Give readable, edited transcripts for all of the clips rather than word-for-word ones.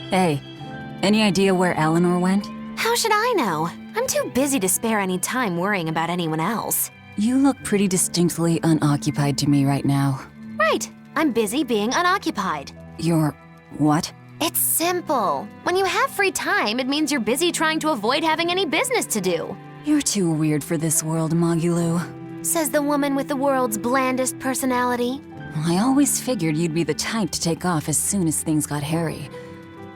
Hey, any idea where Elanor went? How should I know? I'm too busy to spare any time worrying about anyone else. You look pretty distinctly unoccupied to me right now. Right. I'm busy being unoccupied. You're... what? It's simple. When you have free time, it means you're busy trying to avoid having any business to do. You're too weird for this world, Magilou. Says the woman with the world's blandest personality. I always figured you'd be the type to take off as soon as things got hairy.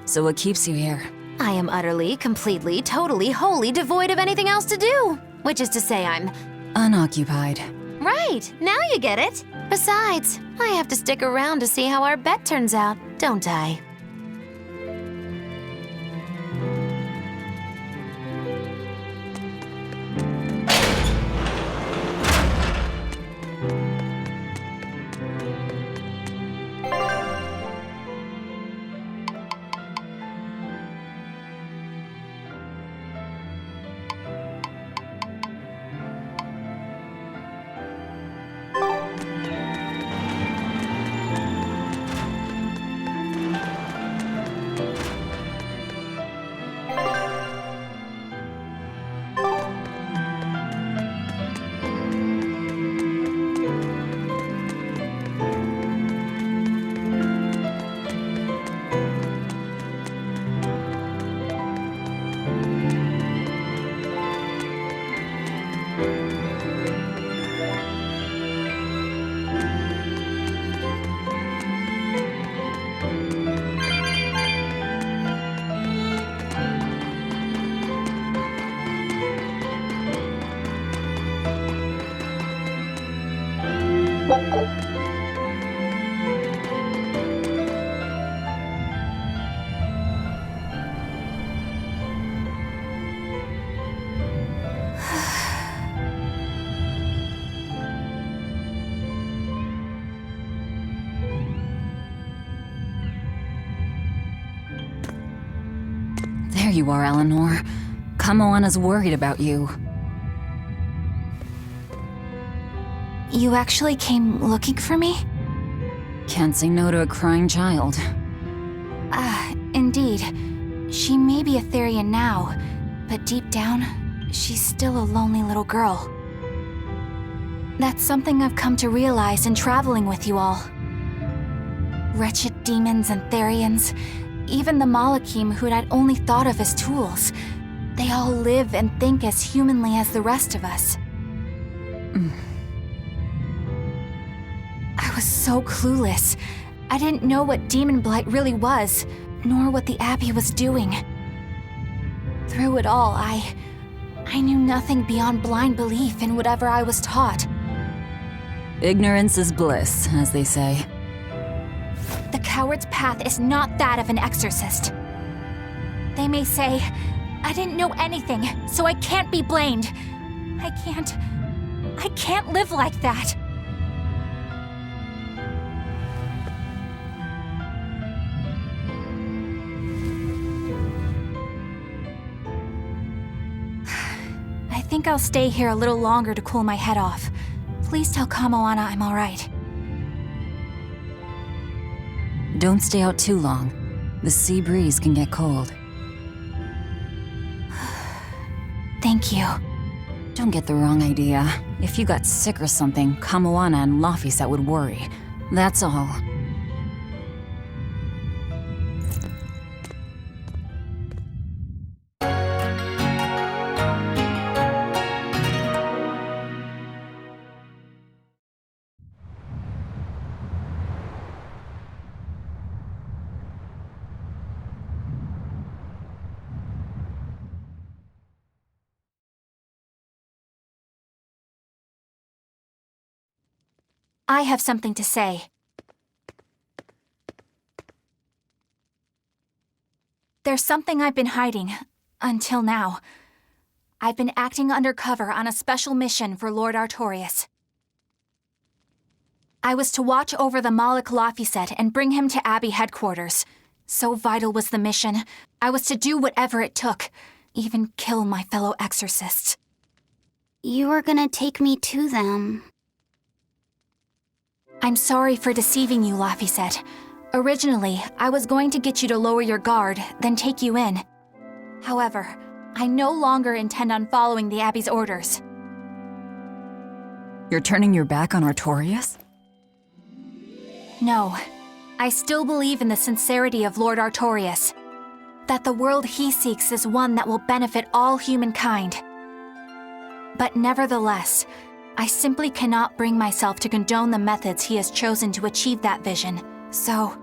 So what keeps you here? I am utterly, completely, totally, wholly devoid of anything else to do. Which is to say I'm... unoccupied. Right, now you get it. Besides, I have to stick around to see how our bet turns out, don't I? There you are, Elanor. Kamoana's worried about you. You actually came looking for me? Can't say no to a crying child. Indeed. She may be a Therian now, but deep down, she's still a lonely little girl. That's something I've come to realize in traveling with you all. Wretched demons and Therians, even the Malakim who'd I'd only thought of as tools, they all live and think as humanly as the rest of us. I was so clueless. I didn't know what demon blight really was, nor what the Abbey was doing. Through it all, I knew nothing beyond blind belief in whatever I was taught. Ignorance is bliss, as they say. The coward's path is not that of an exorcist. They may say, I didn't know anything, so I can't be blamed. I can't live like that. I think I'll stay here a little longer to cool my head off. Please tell Kamoana I'm all right. Don't stay out too long. The sea breeze can get cold. Thank you. Don't get the wrong idea. If you got sick or something, Kamoana and Laphicet would worry. That's all. I have something to say. There's something I've been hiding, until now. I've been acting undercover on a special mission for Lord Artorius. I was to watch over the Malik Laphicet and bring him to Abbey headquarters. So vital was the mission, I was to do whatever it took, even kill my fellow exorcists. You were gonna take me to them. I'm sorry for deceiving you, Laphicet. Originally, I was going to get you to lower your guard, then take you in. However, I no longer intend on following the Abbey's orders. You're turning your back on Artorias? No, I still believe in the sincerity of Lord Artorias. That the world he seeks is one that will benefit all humankind. But nevertheless, I simply cannot bring myself to condone the methods he has chosen to achieve that vision, so...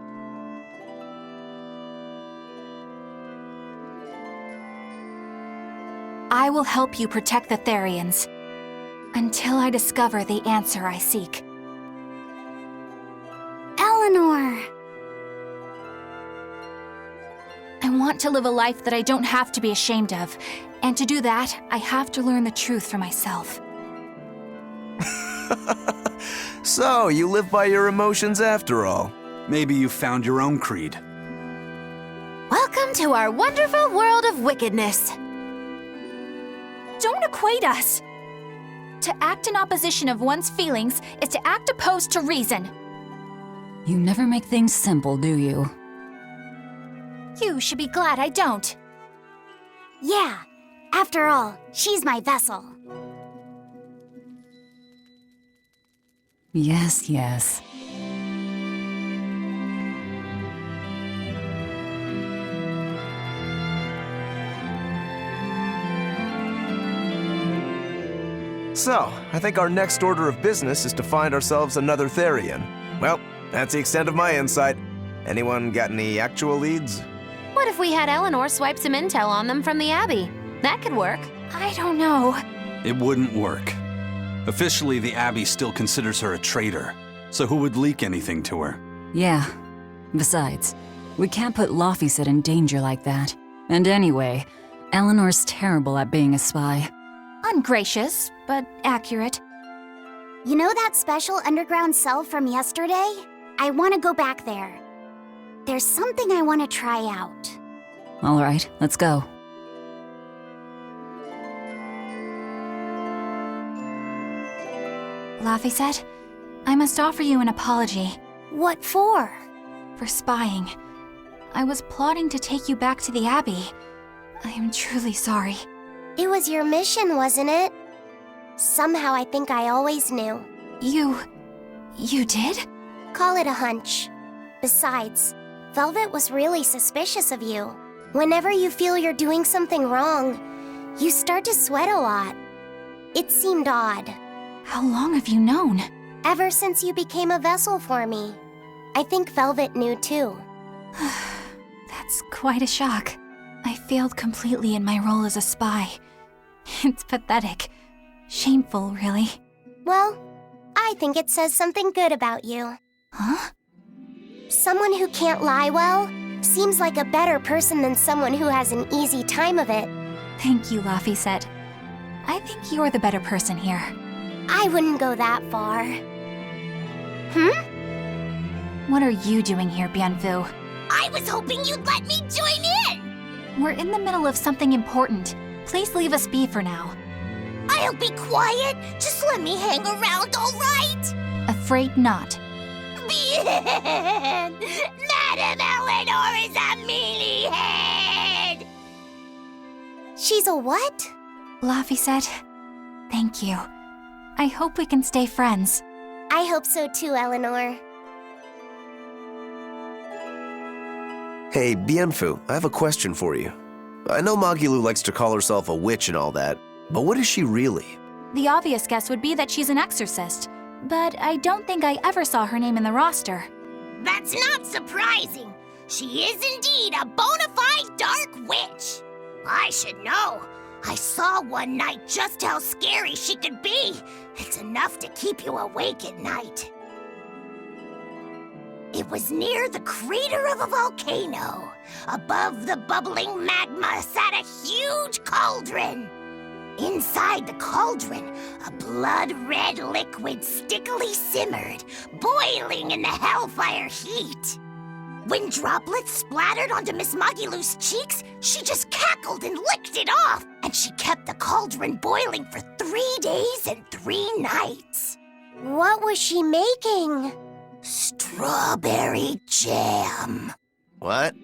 I will help you protect the Therians, until I discover the answer I seek. Elanor! I want to live a life that I don't have to be ashamed of, and to do that, I have to learn the truth for myself. So, you live by your emotions after all. Maybe you found your own creed. Welcome to our wonderful world of wickedness. Don't equate us! To act in opposition of one's feelings is to act opposed to reason. You never make things simple, do you? You should be glad I don't. Yeah, after all, she's my vessel. Yes, yes. So, I think our next order of business is to find ourselves another Therian. Well, that's the extent of my insight. Anyone got any actual leads? What if we had Elanor swipe some intel on them from the Abbey? That could work. I don't know. It wouldn't work. Officially, the Abbey still considers her a traitor. So who would leak anything to her? Yeah. Besides, we can't put Laufeyset in danger like that. And anyway, Eleanor's terrible at being a spy. Ungracious, but accurate. You know that special underground cell from yesterday? I want to go back there. There's something I want to try out. All right, let's go. Laufeyset, I must offer you an apology. What for? For spying. I was plotting to take you back to the Abbey. I am truly sorry. It was your mission, wasn't it? Somehow I think I always knew. You did? Call it a hunch. Besides, Velvet was really suspicious of you. Whenever you feel you're doing something wrong, you start to sweat a lot. It seemed odd. How long have you known? Ever since you became a vessel for me. I think Velvet knew too. That's quite a shock. I failed completely in my role as a spy. It's pathetic. Shameful, really. Well, I think it says something good about you. Huh? Someone who can't lie well seems like a better person than someone who has an easy time of it. Thank you, Laufeyset. I think you're the better person here. I wouldn't go that far. What are you doing here, Bienfu? I was hoping you'd let me join in! We're in the middle of something important. Please leave us be for now. I'll be quiet. Just let me hang around, all right? Afraid not. Madame Elanor is a mealyhead! She's a what? Laufeyset, thank you. I hope we can stay friends. I hope so too, Elanor. Hey, Bienfu, I have a question for you. I know Magilou likes to call herself a witch and all that, but what is she really? The obvious guess would be that she's an exorcist, but I don't think I ever saw her name in the roster. That's not surprising. She is indeed a bona fide dark witch. I should know. I saw one night just how scary she could be. It's enough to keep you awake at night. It was near the crater of a volcano. Above the bubbling magma sat a huge cauldron. Inside the cauldron, a blood-red liquid stickily simmered, boiling in the hellfire heat. When droplets splattered onto Miss Magilou's cheeks, she just cackled and licked it off, and she kept the cauldron boiling for 3 days and 3 nights. What was she making? Strawberry jam. What?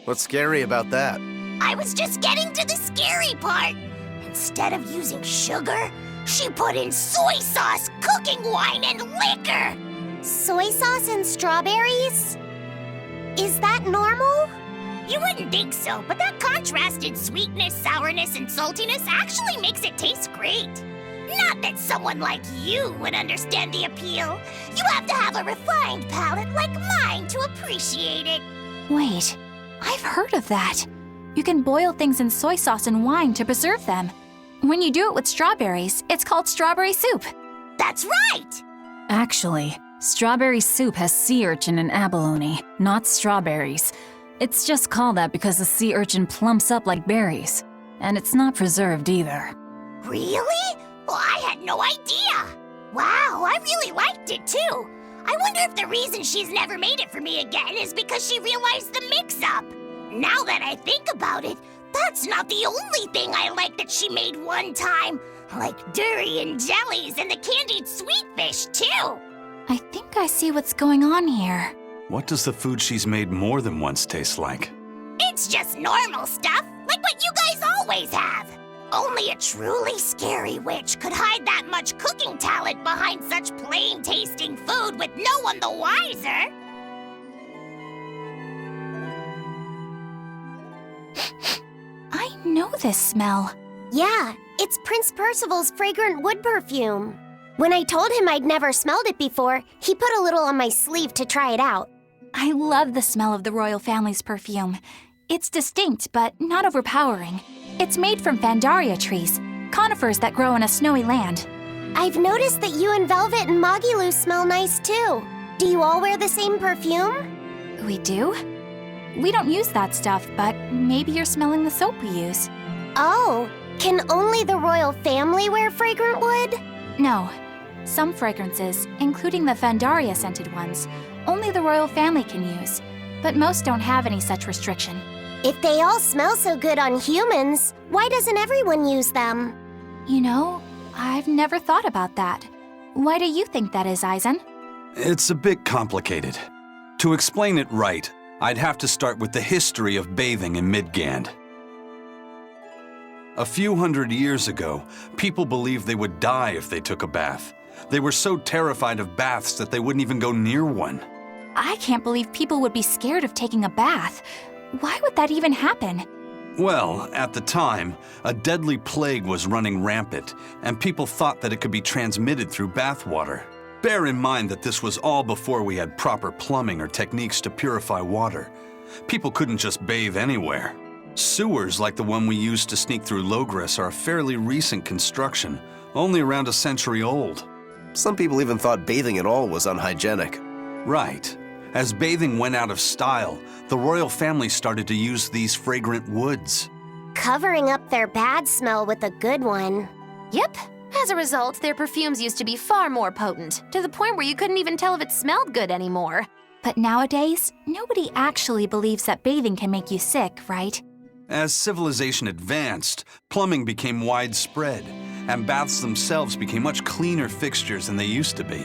What's scary about that? I was just getting to the scary part. Instead of using sugar, she put in soy sauce, cooking wine, and liquor. Soy sauce and strawberries? Is that normal? You wouldn't think so, but that contrasted sweetness, sourness, and saltiness actually makes it taste great. Not that someone like you would understand the appeal. You have to have a refined palate like mine to appreciate it. Wait, I've heard of that. You can boil things in soy sauce and wine to preserve them. When you do it with strawberries, it's called strawberry soup. That's right! Actually, strawberry soup has sea urchin and abalone, not strawberries. It's just called that because the sea urchin plumps up like berries. And it's not preserved either. Really? Well, I had no idea. Wow, I really liked it too. I wonder if the reason she's never made it for me again is because she realized the mix-up. Now that I think about it, that's not the only thing I like that she made one time. Like durian jellies and the candied sweet fish too. I think I see what's going on here. What does the food she's made more than once taste like? It's just normal stuff, like what you guys always have. Only a truly scary witch could hide that much cooking talent behind such plain-tasting food with no one the wiser. I know this smell. Yeah, it's Prince Percival's fragrant wood perfume. When I told him I'd never smelled it before, he put a little on my sleeve to try it out. I love the smell of the royal family's perfume. It's distinct, but not overpowering. It's made from Fandaria trees, conifers that grow in a snowy land. I've noticed that you and Velvet and Magilou smell nice too. Do you all wear the same perfume? We do? We don't use that stuff, but maybe you're smelling the soap we use. Oh, can only the royal family wear fragrant wood? No. Some fragrances, including the Fandaria scented ones, only the royal family can use, but most don't have any such restriction. If they all smell so good on humans, why doesn't everyone use them? You know, I've never thought about that. Why do you think that is, Eisen? It's a bit complicated. To explain it right, I'd have to start with the history of bathing in Midgand. A few hundred years ago, people believed they would die if they took a bath. They were so terrified of baths that they wouldn't even go near one. I can't believe people would be scared of taking a bath. Why would that even happen? Well, at the time, a deadly plague was running rampant, and people thought that it could be transmitted through bathwater. Bear in mind that this was all before we had proper plumbing or techniques to purify water. People couldn't just bathe anywhere. Sewers like the one we used to sneak through Logres are a fairly recent construction, only around a century old. Some people even thought bathing at all was unhygienic. Right. As bathing went out of style, the royal family started to use these fragrant woods. Covering up their bad smell with a good one. Yep. As a result, their perfumes used to be far more potent, to the point where you couldn't even tell if it smelled good anymore. But nowadays, nobody actually believes that bathing can make you sick, right? As civilization advanced, plumbing became widespread, and baths themselves became much cleaner fixtures than they used to be.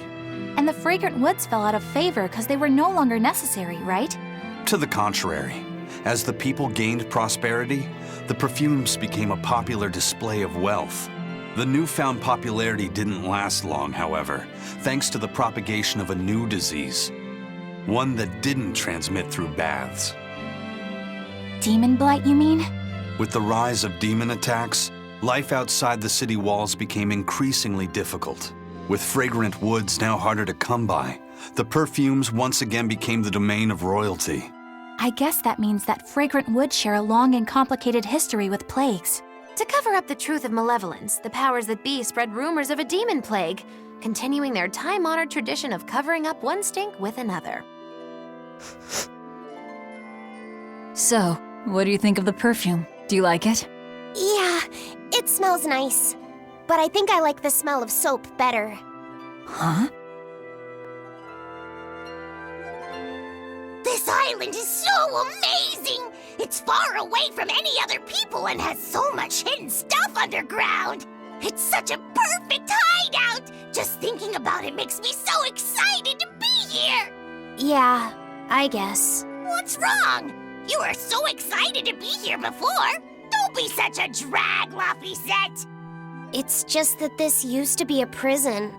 And the fragrant woods fell out of favor because they were no longer necessary, right? To the contrary, as the people gained prosperity, the perfumes became a popular display of wealth. The newfound popularity didn't last long, however, thanks to the propagation of a new disease. One that didn't transmit through baths. Demon blight, you mean? With the rise of demon attacks, life outside the city walls became increasingly difficult. With fragrant woods now harder to come by, the perfumes once again became the domain of royalty. I guess that means that fragrant woods share a long and complicated history with plagues. To cover up the truth of malevolence, the powers that be spread rumors of a demon plague, continuing their time-honored tradition of covering up one stink with another. So, what do you think of the perfume? Do you like it? Yeah, it smells nice. But I think I like the smell of soap better. Huh? This island is so amazing! It's far away from any other people and has so much hidden stuff underground. It's such a perfect hideout! Just thinking about it makes me so excited to be here! Yeah, I guess. What's wrong? You were so excited to be here before. Don't be such a drag, Laphicet. It's just that this used to be a prison.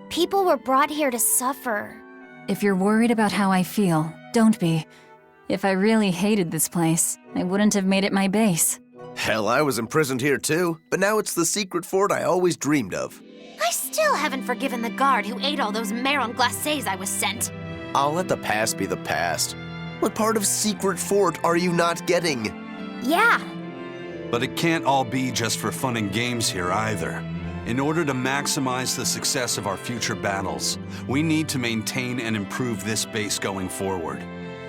People were brought here to suffer. If you're worried about how I feel, don't be. If I really hated this place, I wouldn't have made it my base. Hell, I was imprisoned here too, but now it's the secret fort I always dreamed of. I still haven't forgiven the guard who ate all those marron glacés I was sent. I'll let the past be the past. What part of secret fort are you not getting? Yeah, But it can't all be just for fun and games here either. In order to maximize the success of our future battles, we need to maintain and improve this base going forward.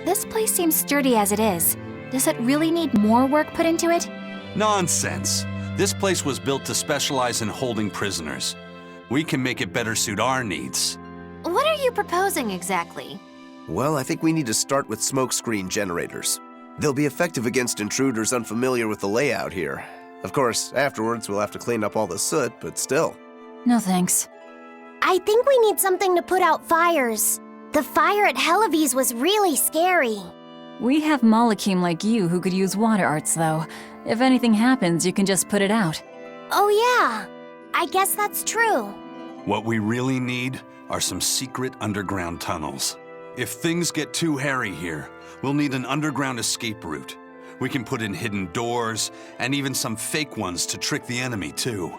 This place seems sturdy as it is. Does it really need more work put into it? Nonsense! This place was built to specialize in holding prisoners. We can make it better suit our needs. What are you proposing exactly? Well, I think we need to start with smokescreen generators. They'll be effective against intruders unfamiliar with the layout here. Of course, afterwards we'll have to clean up all the soot, but still. No thanks. I think we need something to put out fires. The fire at Helavi's was really scary. We have Molekim like you who could use water arts, though. If anything happens, you can just put it out. Oh yeah, I guess that's true. What we really need are some secret underground tunnels. If things get too hairy here, we'll need an underground escape route. We can put in hidden doors, and even some fake ones to trick the enemy, too.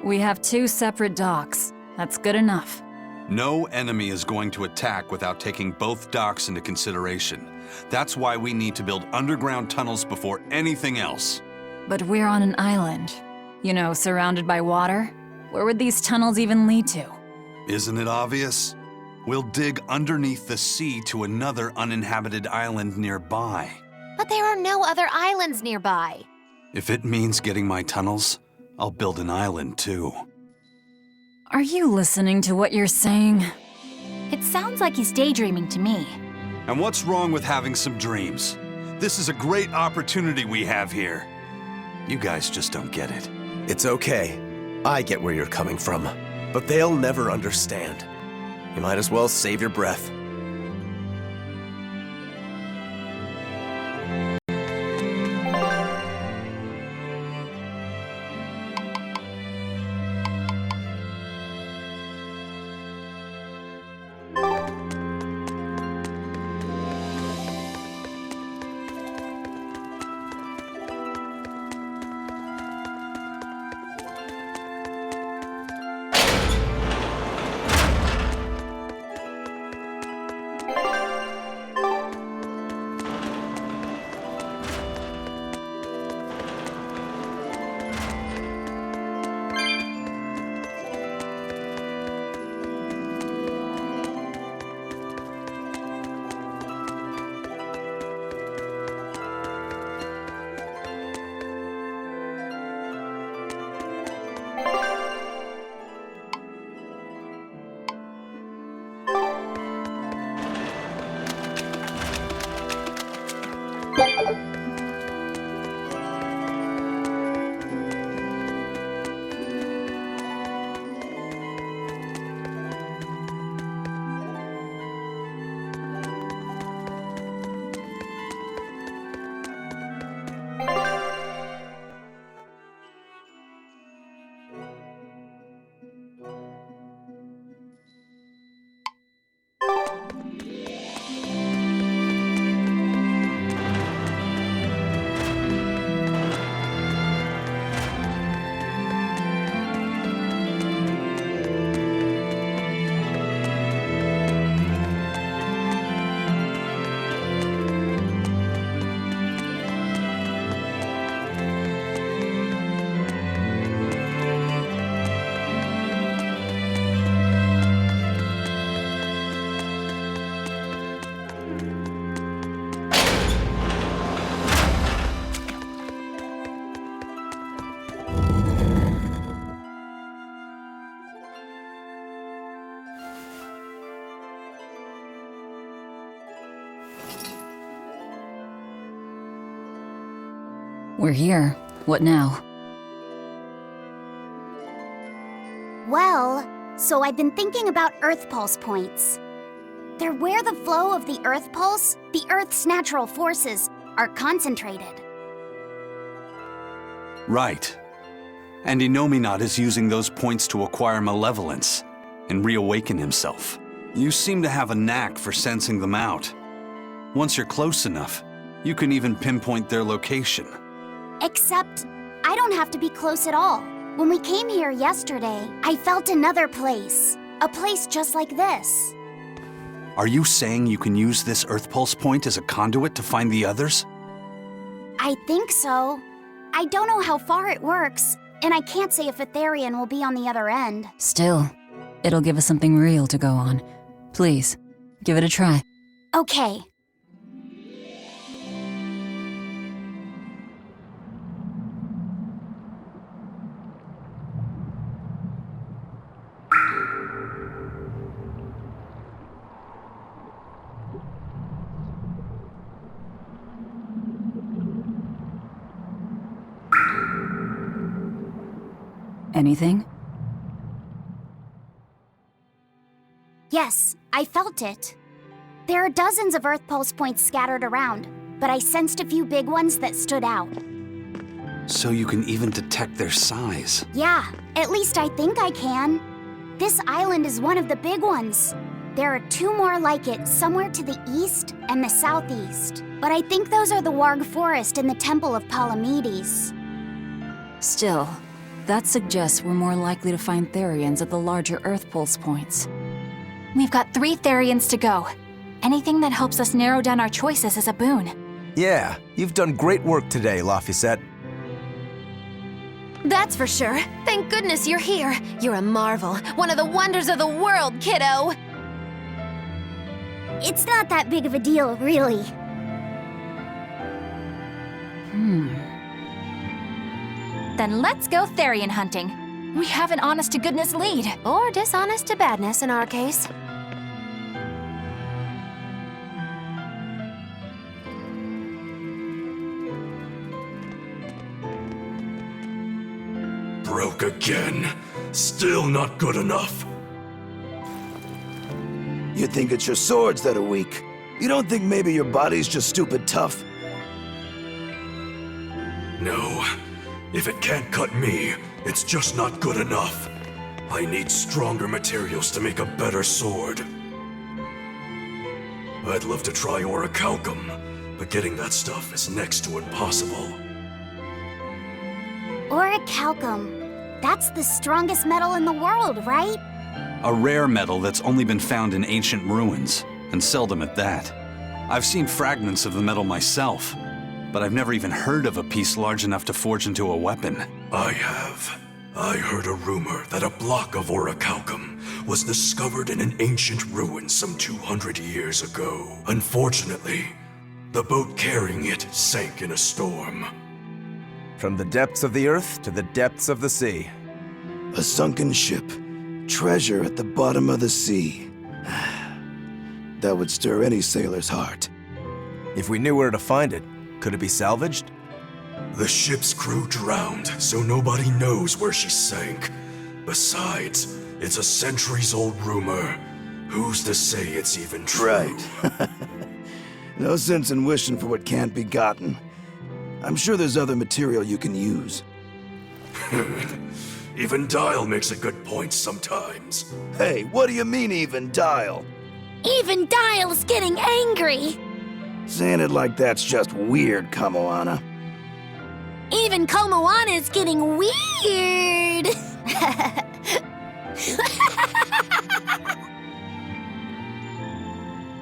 We have 2 separate docks. That's good enough. No enemy is going to attack without taking both docks into consideration. That's why we need to build underground tunnels before anything else. But we're on an island. You know, surrounded by water. Where would these tunnels even lead to? Isn't it obvious? We'll dig underneath the sea to another uninhabited island nearby. But there are no other islands nearby. If it means getting my tunnels, I'll build an island too. Are you listening to what you're saying? It sounds like he's daydreaming to me. And what's wrong with having some dreams? This is a great opportunity we have here. You guys just don't get it. It's okay. I get where you're coming from. But they'll never understand. You might as well save your breath. We're here. What now? Well, so I've been thinking about Earth Pulse points. They're where the flow of the Earth pulse, the Earth's natural forces, are concentrated. Right. And Inominat is using those points to acquire malevolence and reawaken himself. You seem to have a knack for sensing them out. Once you're close enough, you can even pinpoint their location. Except, I don't have to be close at all. When we came here yesterday, I felt another place. A place just like this. Are you saying you can use this Earth Pulse point as a conduit to find the others? I think so. I don't know how far it works, and I can't say if a Therian will be on the other end. Still, it'll give us something real to go on. Please, give it a try. Okay. Anything? Yes, I felt it. There are dozens of Earth Pulse points scattered around, but I sensed a few big ones that stood out. So you can even detect their size. Yeah, at least I think I can. This island is one of the big ones. There are 2 more like it somewhere to the east and the southeast. But I think those are the Warg Forest and the Temple of Palamedes. Still, that suggests we're more likely to find Therians at the larger Earth Pulse points. We've got 3 Therians to go. Anything that helps us narrow down our choices is a boon. Yeah, you've done great work today, Laphicet. That's for sure. Thank goodness you're here. You're a marvel. One of the wonders of the world, kiddo. It's not that big of a deal, really. Then let's go Therian hunting. We have an honest-to-goodness lead. Or dishonest to badness in our case. Broke again. Still not good enough. You think it's your swords that are weak? You don't think maybe your body's just stupid tough? No. If it can't cut me, it's just not good enough. I need stronger materials to make a better sword. I'd love to try orichalcum, but getting that stuff is next to impossible. Orichalcum. That's the strongest metal in the world, right? A rare metal that's only been found in ancient ruins, and seldom at that. I've seen fragments of the metal myself, but I've never even heard of a piece large enough to forge into a weapon. I have. I heard a rumor that a block of orichalcum was discovered in an ancient ruin some 200 years ago. Unfortunately, the boat carrying it sank in a storm. From the depths of the earth to the depths of the sea. A sunken ship. Treasure at the bottom of the sea. That would stir any sailor's heart. If we knew where to find it, could it be salvaged? The ship's crew drowned, so nobody knows where she sank. Besides, it's a centuries-old rumor. Who's to say it's even true? Right. No sense in wishing for what can't be gotten. I'm sure there's other material you can use. Even Dial makes a good point sometimes. Hey, what do you mean, even Dial? Even Dial's getting angry! Saying it like that's just weird, Kamoana. Even Komoana's getting weird!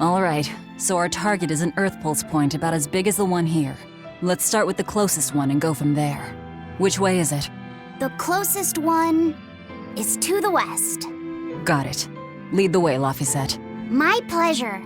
Alright, so our target is an Earth Pulse point about as big as the one here. Let's start with the closest one and go from there. Which way is it? The closest one is to the west. Got it. Lead the way, Laphicet. My pleasure.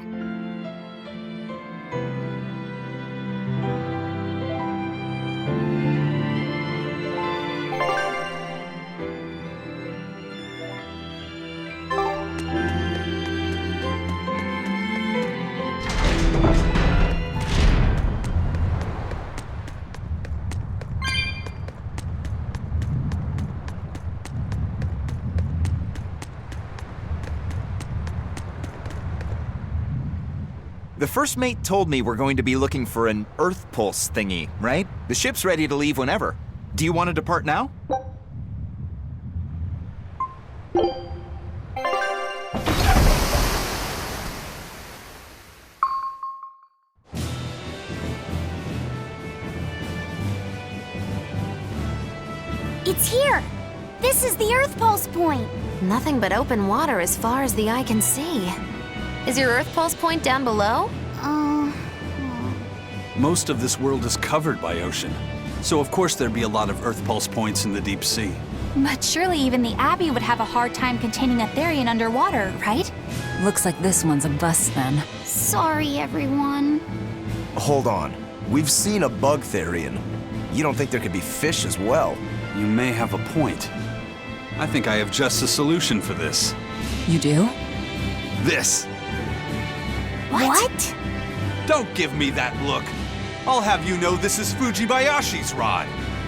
The first mate told me we're going to be looking for an Earth Pulse thingy, right? The ship's ready to leave whenever. Do you want to depart now? It's here! This is the Earth Pulse point! Nothing but open water as far as the eye can see. Is your Earth Pulse point down below? Most of this world is covered by ocean, so of course there'd be a lot of Earth Pulse points in the deep sea. But surely even the Abbey would have a hard time containing a Therian underwater, right? Looks like this one's a bust then. Sorry, everyone. Hold on. We've seen a bug Therian. You don't think there could be fish as well? You may have a point. I think I have just a solution for this. You do? This! What? Don't give me that look! I'll have you know this is Fujibayashi's rod.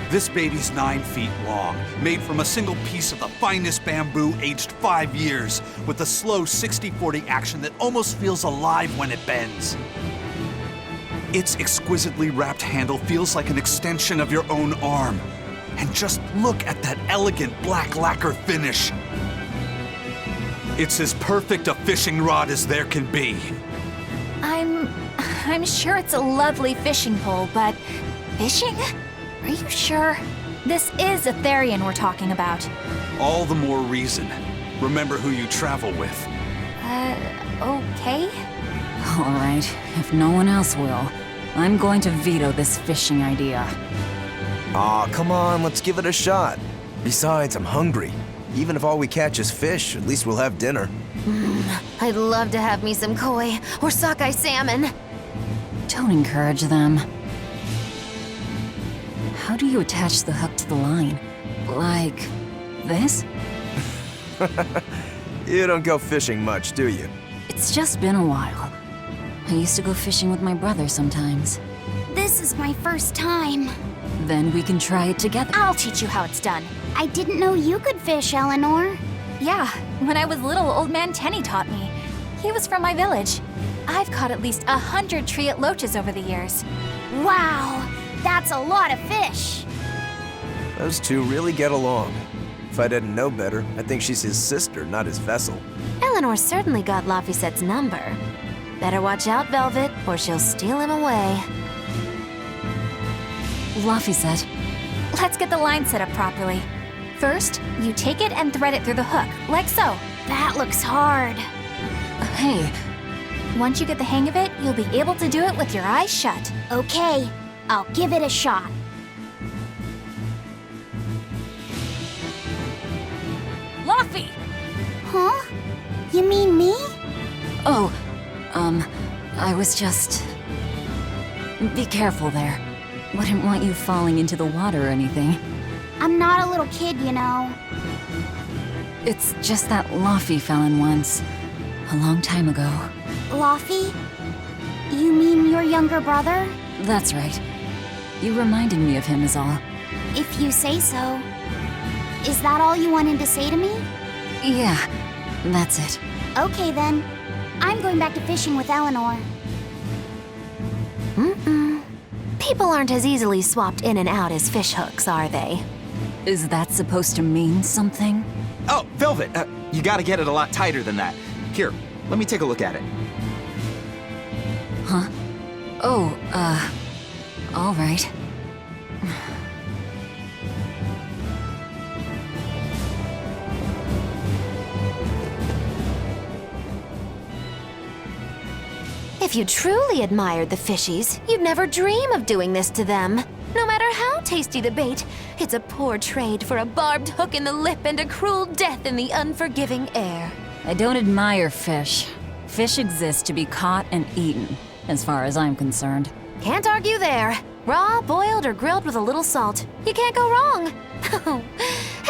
This baby's 9 feet long, made from a single piece of the finest bamboo aged 5 years, with a slow 60-40 action that almost feels alive when it bends. Its exquisitely wrapped handle feels like an extension of your own arm. And just look at that elegant black lacquer finish. It's as perfect a fishing rod as there can be. I'm sure it's a lovely fishing pole, but fishing? Are you sure? This is a Therian we're talking about. All the more reason. Remember who you travel with. Okay? All right, if no one else will, I'm going to veto this fishing idea. Aw, come on, let's give it a shot. Besides, I'm hungry. Even if all we catch is fish, at least we'll have dinner. I'd love to have me some koi or sockeye salmon. Don't encourage them. How do you attach the hook to the line? Like this? You don't go fishing much, do you? It's just been a while. I used to go fishing with my brother sometimes. This is my first time. Then we can try it together. I'll teach you how it's done. I didn't know you could fish, Elanor. Yeah, when I was little, Old Man Tenny taught me. He was from my village. I've caught at least 100 triot loaches over the years. Wow, that's a lot of fish. Those two really get along. If I didn't know better, I think she's his sister, not his vessel. Elanor certainly got Lafisette's number. Better watch out, Velvet, or she'll steal him away. Lafisette. Let's get the line set up properly. First, you take it and thread it through the hook, like so. That looks hard. Hey, Once you get the hang of it, you'll be able to do it with your eyes shut. Okay, I'll give it a shot. Laffy! Huh? You mean me? oh, I was just... Be careful there. Wouldn't want you falling into the water or anything. I'm not a little kid, you know. It's just that Laffy fell in once. A long time ago. Laffy? You mean your younger brother? That's right. You reminded me of him is all. If you say so. Is that all you wanted to say to me? Yeah, that's it. Okay then. I'm going back to fishing with Elanor. People aren't as easily swapped in and out as fish hooks, are they? Is that supposed to mean something? Oh, Velvet, you gotta get it a lot tighter than that. Here, let me take a look at it. Huh? Oh, all right. If you truly admired the fishies, you'd never dream of doing this to them. No matter how tasty the bait, it's a poor trade for a barbed hook in the lip and a cruel death in the unforgiving air. I don't admire fish. Fish exist to be caught and eaten, as far as I'm concerned. Can't argue there. Raw, boiled, or grilled with a little salt. You can't go wrong.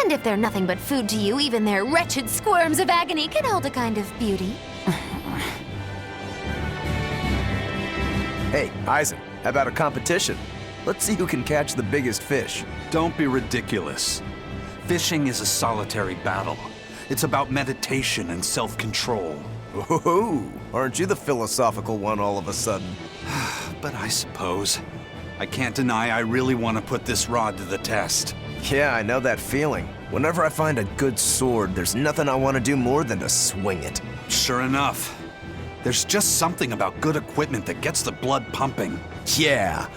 And if they're nothing but food to you, even their wretched squirms of agony can hold a kind of beauty. Hey, Eisen, how about a competition? Let's see who can catch the biggest fish. Don't be ridiculous. Fishing is a solitary battle. It's about meditation and self-control. Ooh, aren't you the philosophical one all of a sudden? But I suppose. I can't deny I really want to put this rod to the test. Yeah, I know that feeling. Whenever I find a good sword, there's nothing I want to do more than to swing it. Sure enough. There's just something about good equipment that gets the blood pumping. Yeah.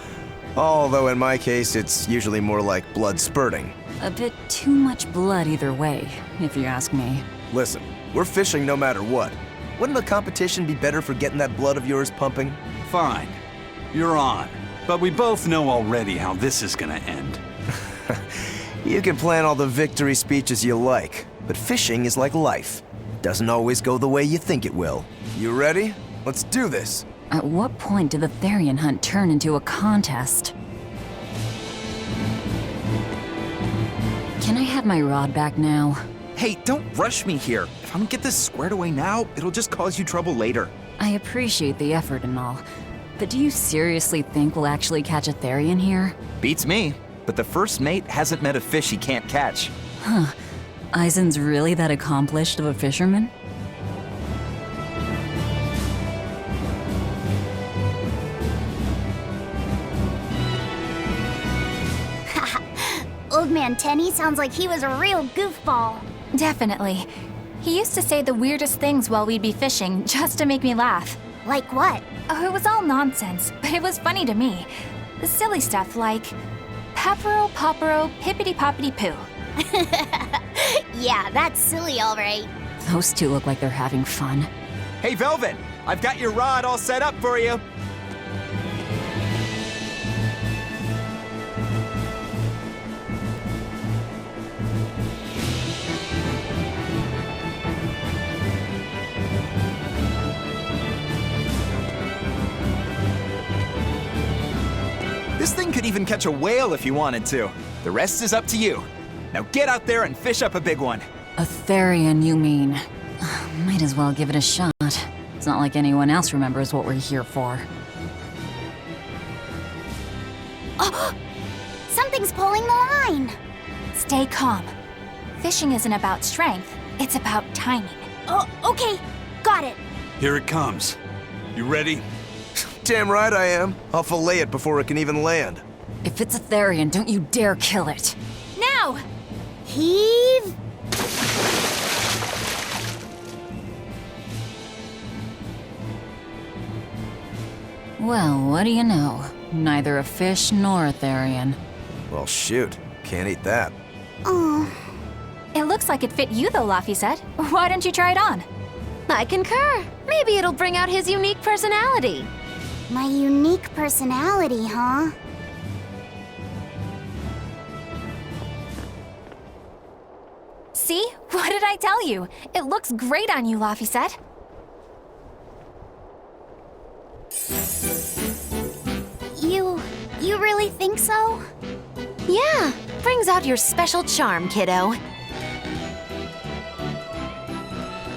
Although in my case, it's usually more like blood spurting. A bit too much blood either way, if you ask me. Listen, we're fishing no matter what. Wouldn't the competition be better for getting that blood of yours pumping? Fine. You're on. But we both know already how this is gonna end. You can plan all the victory speeches you like, but fishing is like life. It doesn't always go the way you think it will. You ready? Let's do this. At what point did the Therian hunt turn into a contest? Can I have my rod back now? Hey, don't rush me here. If I don't get this squared away now, it'll just cause you trouble later. I appreciate the effort and all, but do you seriously think we'll actually catch a Therian here? Beats me, but the first mate hasn't met a fish he can't catch. Huh. Eisen's really that accomplished of a fisherman? Old Man Tenny sounds like he was a real goofball. Definitely. He used to say the weirdest things while we'd be fishing, just to make me laugh. Like what? Oh, it was all nonsense, but it was funny to me. The silly stuff like Peppero, Poppero, Pippity Poppity Poo. Yeah, that's silly, all right. Those two look like they're having fun. Hey, Velvet! I've got your rod all set up for you. This thing could even catch a whale if you wanted to. The rest is up to you. Now get out there and fish up a big one. A Therian, you mean? Might as well give it a shot. It's not like anyone else remembers what we're here for. Oh, something's pulling the line. Stay calm. Fishing isn't about strength, it's about timing. Oh, okay, got it. Here it comes. You ready? Damn right I am. I'll fillet it before it can even land. If it's a Therian, don't you dare kill it. Now! Heave. Well, what do you know? Neither a fish nor a Therian. Well, shoot. Can't eat that. Oh, It looks like it fit you though, Laphicet. Why don't you try it on? I concur. Maybe it'll bring out his unique personality. my unique personality, huh? See? What did I tell you? It looks great on you, Laphicet. You really think so? Yeah, brings out your special charm, kiddo.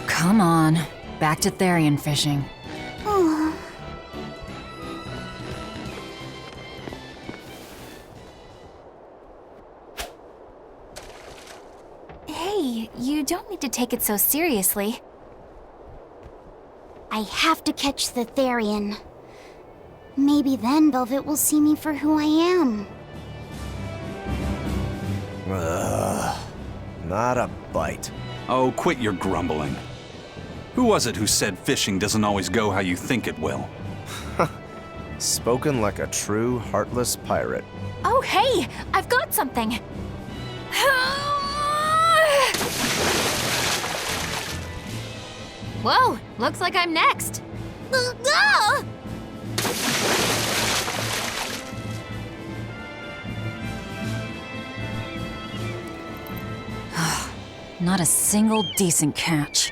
Come on, back to Therian fishing. Oh. Hey, you don't need to take it so seriously. I have to catch the Therian. Maybe then Velvet will see me for who I am. Not a bite. Oh, quit your grumbling. Who was it who said fishing doesn't always go how you think it will? Spoken like a true, heartless pirate. Oh, hey! I've got something! Whoa, looks like I'm next. Not a single decent catch.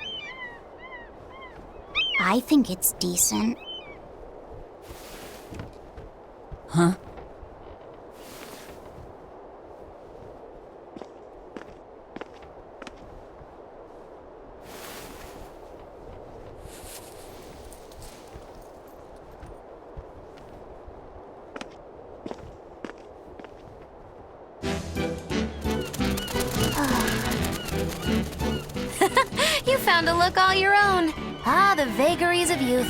I think it's decent. Huh? found a look all your own. Ah, the vagaries of youth.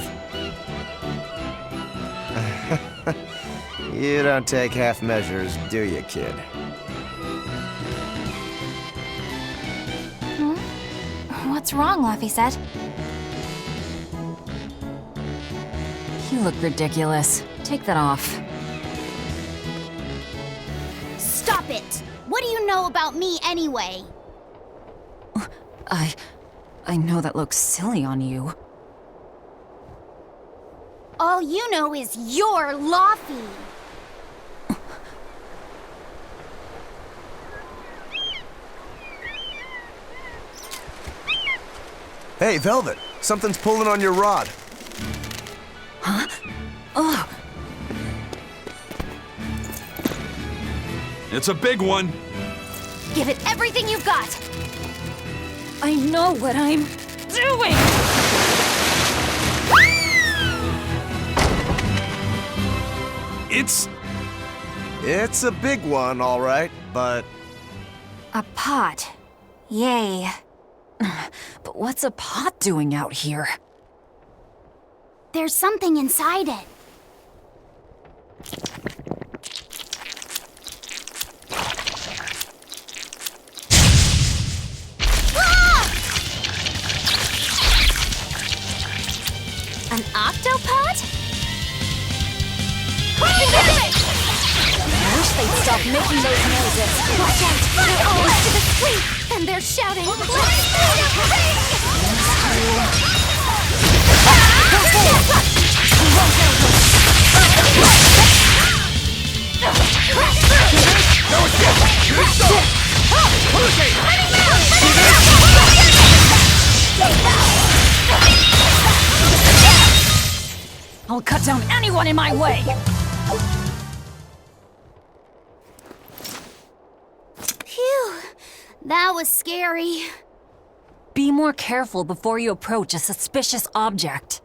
You don't take half measures, do you, kid? What's wrong, Laphicet? You look ridiculous. Take that off. Stop it! What do you know about me anyway? I know that looks silly on you. All you know is you're Laffy. Hey, Velvet! Something's pulling on your rod. Huh? Oh! It's a big one. Give it everything you've got. I know what I'm doing! It's a big one, all right, but... A pot. Yay. But what's a pot doing out here? There's something inside it. An octopod? I wish they'd stop making those noises. Watch out! They're almost to the street, and they're shouting, I'll cut down anyone in my way! Phew, that was scary. Be more careful before you approach a suspicious object.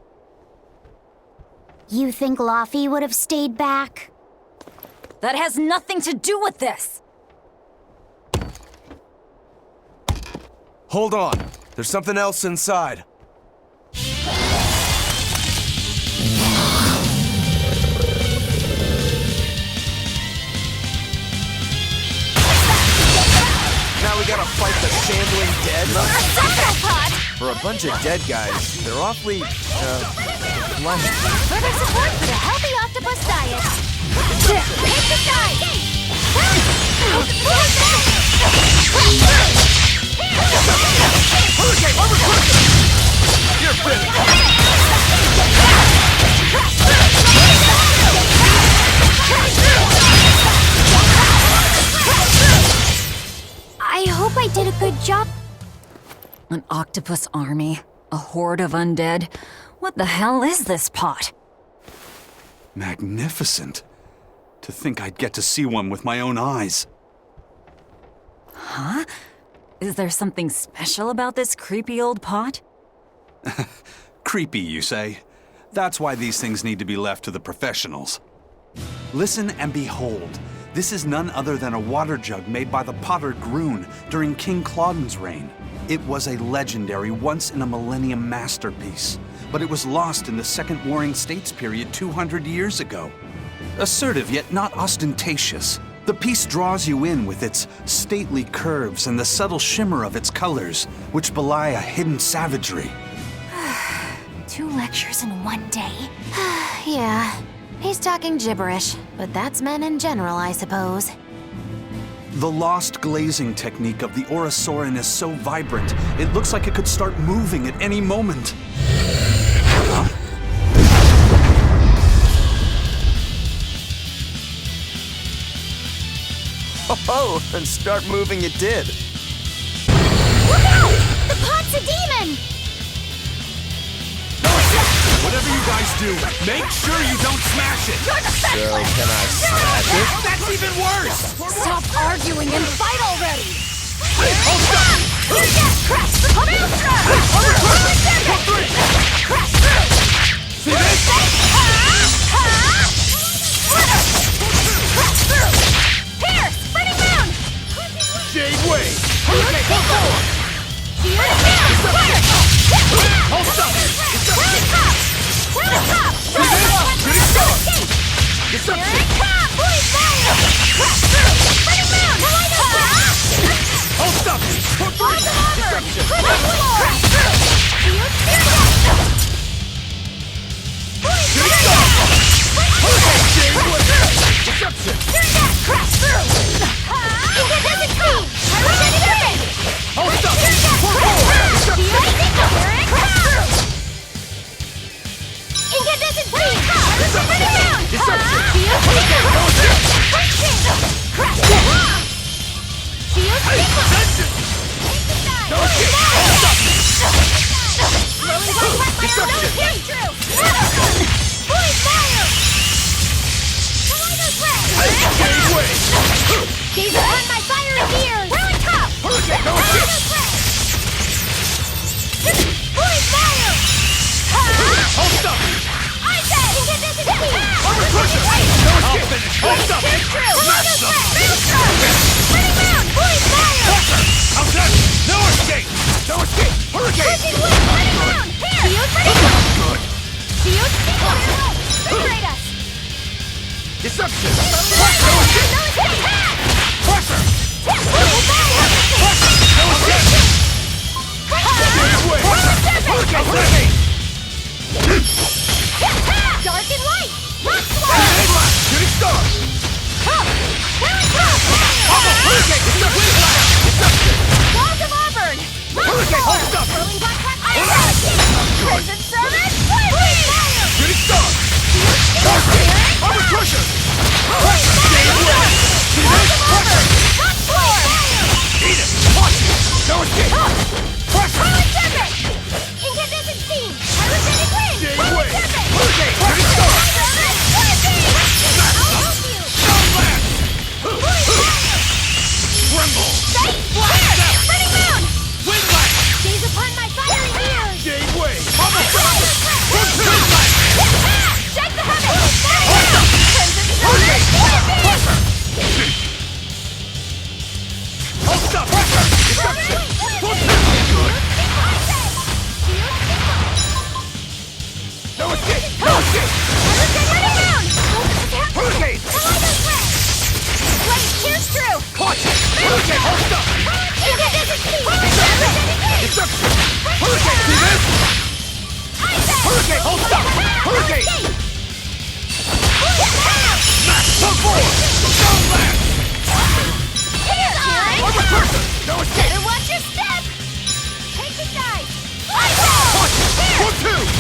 You think Laffy would have stayed back? That has nothing to do with this! Hold on. There's something else inside. Now we gotta fight the shambling dead? For a bunch of dead guys, they're awfully, fleshy. further support for the healthy octopus diet. Take the side! I hope I did a good job. An octopus army? A horde of undead? What the hell is this pot? Magnificent. To think I'd get to see one with my own eyes. Huh? Is there something special about this creepy old pot? Creepy, you say? That's why these things need to be left to the professionals. Listen and behold. This is none other than a water jug made by the potter Groon during King Clauden's reign. It was a legendary, once-in-a-millennium masterpiece, but it was lost in the Second Warring States period 200 years ago. Assertive yet not ostentatious, the piece draws you in with its stately curves and the subtle shimmer of its colors, which belie a hidden savagery. 2 lectures in one day. Yeah, he's talking gibberish, but that's men in general, I suppose. The lost glazing technique of the Orosaurin is so vibrant, it looks like it could start moving at any moment. Oh, and start moving it did. Look out! The pot's a demon! Whatever you guys do, make sure you don't smash it! So, can I smash it? That's even worse! Stop arguing and fight already! See this? Here! Spinning moon! Jade Wave! Okay, go forward! Fire! Deception! Gaze upon my fiery ears! Really tough! Boy fire! Hold up! I say! Incandescent beam! Armor crusher! I'll finish! Hold up! Smash them! Burning mound! Boy fire! How's that? No escape! No escape! Hurricane! Pushing wind! Burning mound! Here! Shield predicament! Good! Shield sequence! Liberate us! Deception! No escape! Pressure! Boy fire! No escape! Hurricane! Dark and light! Rock Head blast! Shooting star! Hurricane! Deception! Walls of Auburn! Hurricane! Hold up! Whirling black Crimson Service! Fire! Shooting star! Armor crusher! Stay away! See this? Pressure! Eat it! Punch! No escape! Pressure! Incandescent steam! Pyrogenic wind! Stay away! Hurricane! Shooting star! I'll help you! Stone blast! Tremble! Burning mound! Wind blast! Gaze upon my fiery ears! Gave way! Armor crusher! Wind blast! Shake the heavens! Crimson Hurricane! Service! Pressure! Hold up! Pressure! Deception! Good! No escape! No escape! Hurricane! Blade pierce through! Caution! Hurricane! Hold up! Deception! Hurricane! See this? Hurricane! Hold up! Hurricane! Smash! Come forward! Stone blast! Armor crusher! No escape! Better watch your step! Take the dive! Caution! 1-2!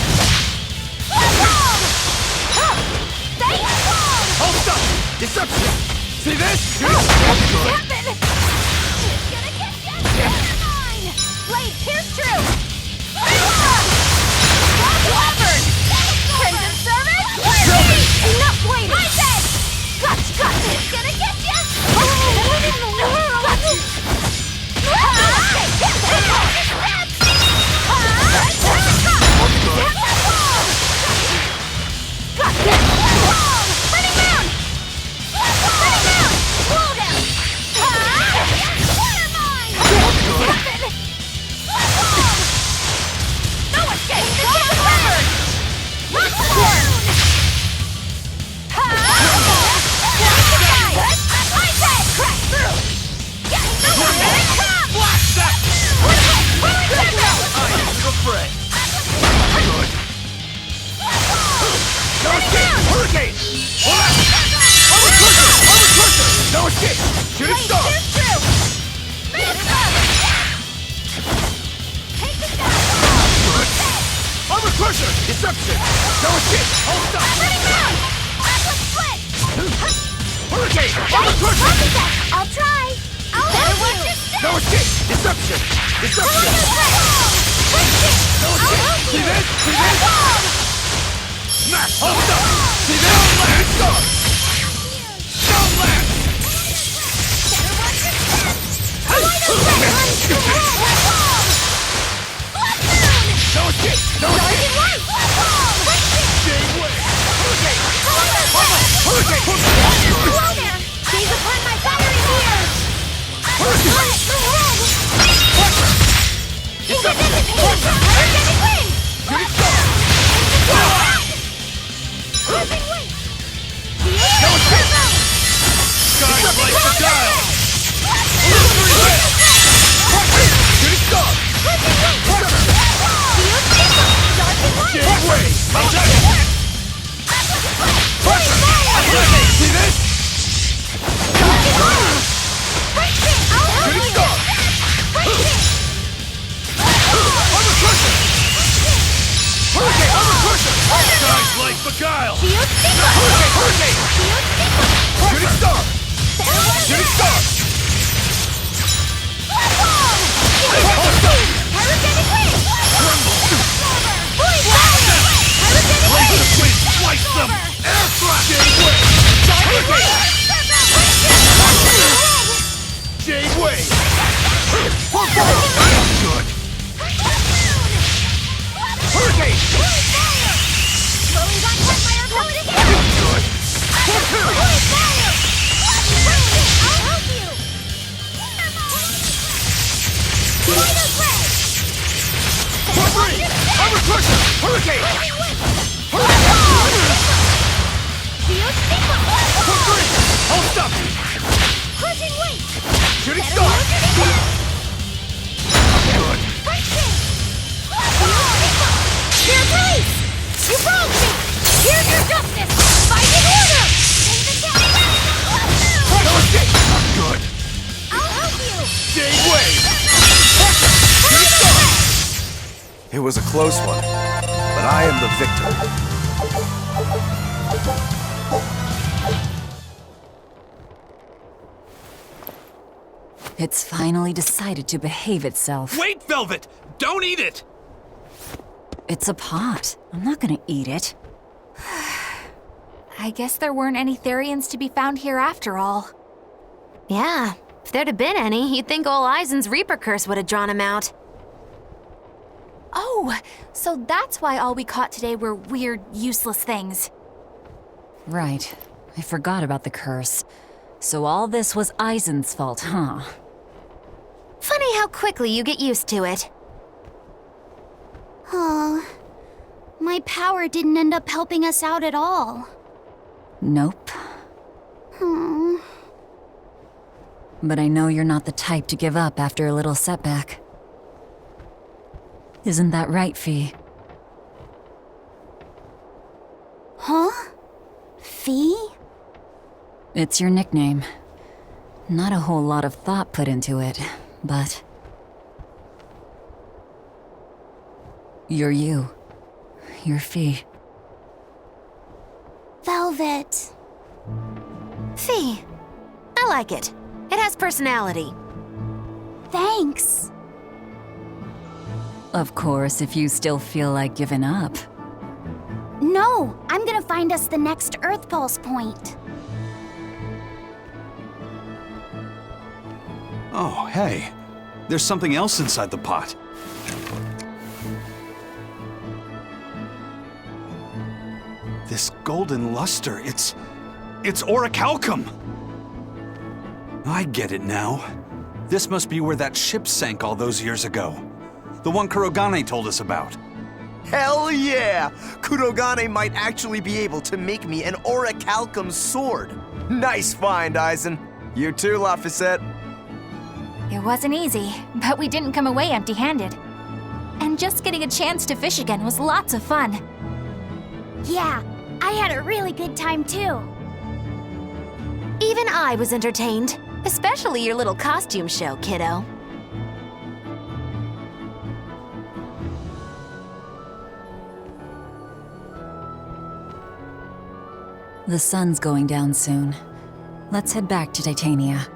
Hold up! Deception! See this? Good! Happen! It's gonna get you! Never mind! Blade pierce through! Auburn! Crimson Service! Enough waiting! I said! Gotcha! It's gonna get you! Hurricane! Armor crusher! No escape! Shooting star! Armor crusher! Deception! No escape! Hold up! Hurricane! Armor crusher! I'll try! I'll help you! No escape! Deception! Deception! No escape! See this? See this? Smash! Hold up! See this? Shooting star! Stone blast! No escape! No escape! Stay away! Hurricane! Hurricane! Hello there! Gaze upon my fiery ears! Hurricane! Incandescent beam! Pyrogenic wind! Shooting star! Crimson wind! Shield like beguile! Hurricane! Shooting star! Shooting star! Laser twin, slice them! Air thrust! Jade wave! Jade wave! Good! Hurricane! Good! Armor crusher! Hurricane! Hold stop! Shooting star! Good! Here's release! You broke me! Here's your justice! Fighting order! No escape! Good! I'll help you! Jade wave! It was a close one, but I am the victor. It's finally decided to behave itself. Wait, Velvet! Don't eat it! It's a pot. I'm not gonna eat it. I guess there weren't any Therians to be found here after all. Yeah, if there'd have been any, you'd think ol' Eisen's Reaper curse would have drawn him out. Oh, so that's why all we caught today were weird, useless things. Right. I forgot about the curse. So all this was Eisen's fault, huh? Funny how quickly you get used to it. Oh, my power didn't end up helping us out at all. Nope. But I know you're not the type to give up after a little setback. Isn't that right, Fee? Huh? Fee? It's your nickname. Not a whole lot of thought put into it, but... You're you. You're Fee. Velvet. Fee. I like it. It has personality. Thanks. Of course, if you still feel like giving up. No, I'm gonna find us the next Earth Pulse point. Oh, hey. There's something else inside the pot. This golden luster, it's orichalcum! I get it now. This must be where that ship sank all those years ago. The one Kurogane told us about. Hell yeah! Kurogane might actually be able to make me an orichalcum sword. Nice find, Eisen. You too, Laphicet. It wasn't easy, but we didn't come away empty-handed. And just getting a chance to fish again was lots of fun. Yeah, I had a really good time too. Even I was entertained. Especially your little costume show, kiddo. The sun's going down soon. Let's head back to Titania.